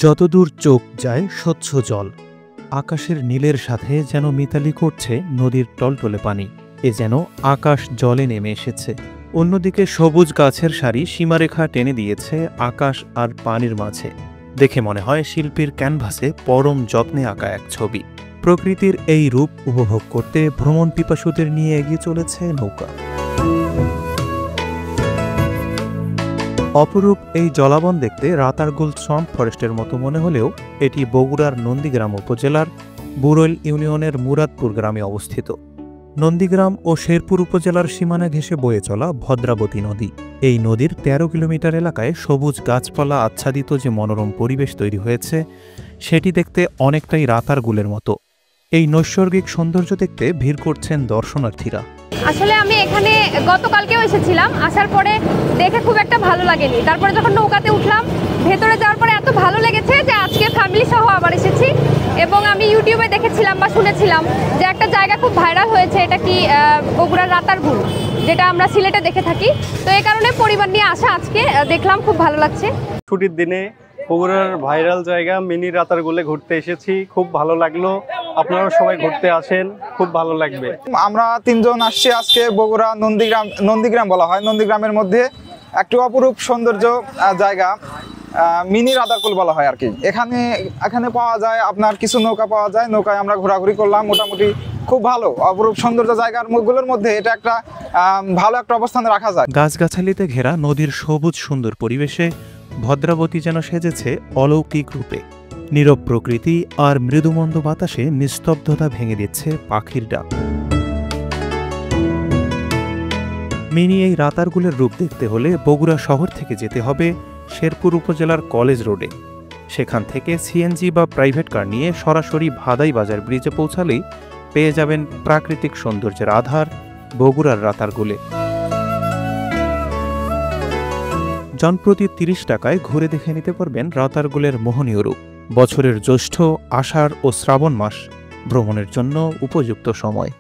যতদূর চোখ যায় স্বচ্ছ জল, আকাশের নীলের সাথে যেন মিতালি করছে নদীর টলটলে পানি। এ যেন আকাশ জলে নেমে এসেছে। অন্যদিকে সবুজ গাছের সারি সীমারেখা টেনে দিয়েছে আকাশ আর পানির মাঝে। দেখে মনে হয় শিল্পীর ক্যানভাসে পরম যত্নে আঁকা এক ছবি। প্রকৃতির এই রূপ উপভোগ করতে ভ্রমণ পিপাসুদের নিয়ে এগিয়ে চলেছে নৌকা। অপরূপ এই জলাবন দেখতে রাতারগুল সোয়াম্প ফরেস্টের মতো মনে হলেও এটি বগুড়ার নন্দীগ্রাম উপজেলার বুরৈল ইউনিয়নের মুরাদপুর গ্রামে অবস্থিত। নন্দীগ্রাম ও শেরপুর উপজেলার সীমানা ঘেঁষে বয়ে চলা ভদ্রাবতী নদী। এই নদীর ১৩ কিলোমিটার এলাকায় সবুজ গাছপালা আচ্ছাদিত যে মনোরম পরিবেশ তৈরি হয়েছে, সেটি দেখতে অনেকটাই রাতারগুলের মতো। এই নৈসর্গিক সৌন্দর্য দেখতে ভিড় করছেন দর্শনার্থীরা। আসলে আমি এখানে গতকালকেও এসেছিলাম, আসার পরে দেখে খুব একটা ভালো লাগেনি। তারপরে যখন নৌকাতে উঠলাম, ভেতরে যাওয়ার পরে এত ভালো লেগেছে যে আজকে ফ্যামিলি সহ আবার এসেছি। এবং আমি ইউটিউবে দেখেছিলাম বা শুনেছিলাম যে একটা জায়গা খুব ভাইরাল হয়েছে, এটা কি বগুড়ার রাতারগুল, যেটা আমরা সিলেটে দেখে থাকি। তো এই কারণে পরিবার নিয়ে আসা, আজকে দেখলাম, খুব ভালো লাগছে। ছুটির দিনে বগুড়ার ভাইরাল জায়গা মিনি রাতারগুলে ঘুরতে এসেছি, খুব ভালো লাগলো। আপনারা সবাই ঘুরতে আসেন, খুব ভালো লাগবে। আমরা 3 জন আসছি আজকে বগুড়া নন্দীগ্রাম বলা হয়। নন্দীগ্রামের মধ্যে একটি অপরূপ সৌন্দর্য জায়গা, মিনি রাতারগুল বলা হয় আর কি। এখানে পাওয়া যায় আপনার কিছু নৌকা পাওয়া যায়, নৌকায় আমরা ঘোরাঘুরি করলাম। মোটামুটি খুব ভালো অপরূপ সৌন্দর্য জায়গাগুলোর মধ্যে এটা একটা ভালো একটা অবস্থানে রাখা যায়। গাছগাছালিতে ঘেরা নদীর সবুজ সুন্দর পরিবেশে ভদ্রাবতী যেন সেজেছে অলৌকিক রূপে। নীরব প্রকৃতি আর মৃদুমন্দ বাতাসে নিস্তব্ধতা ভেঙে দিচ্ছে পাখির ডাক। মিনি এই রাতারগুলের রূপ দেখতে হলে বগুড়া শহর থেকে যেতে হবে শেরপুর উপজেলার কলেজ রোডে। সেখান থেকে সিএনজি বা প্রাইভেট কার নিয়ে সরাসরি ভাদাই বাজার ব্রিজে পৌঁছালেই পেয়ে যাবেন প্রাকৃতিক সৌন্দর্যের আধার বগুড়ার রাতারগুলে। জনপ্রতি ৩০ টাকায় ঘুরে দেখে নিতে পারবেন রাতারগুলের মোহনীয় রূপ। বছরের জ্যৈষ্ঠ, আষাঢ় ও শ্রাবণ মাস ভ্রমণের জন্য উপযুক্ত সময়।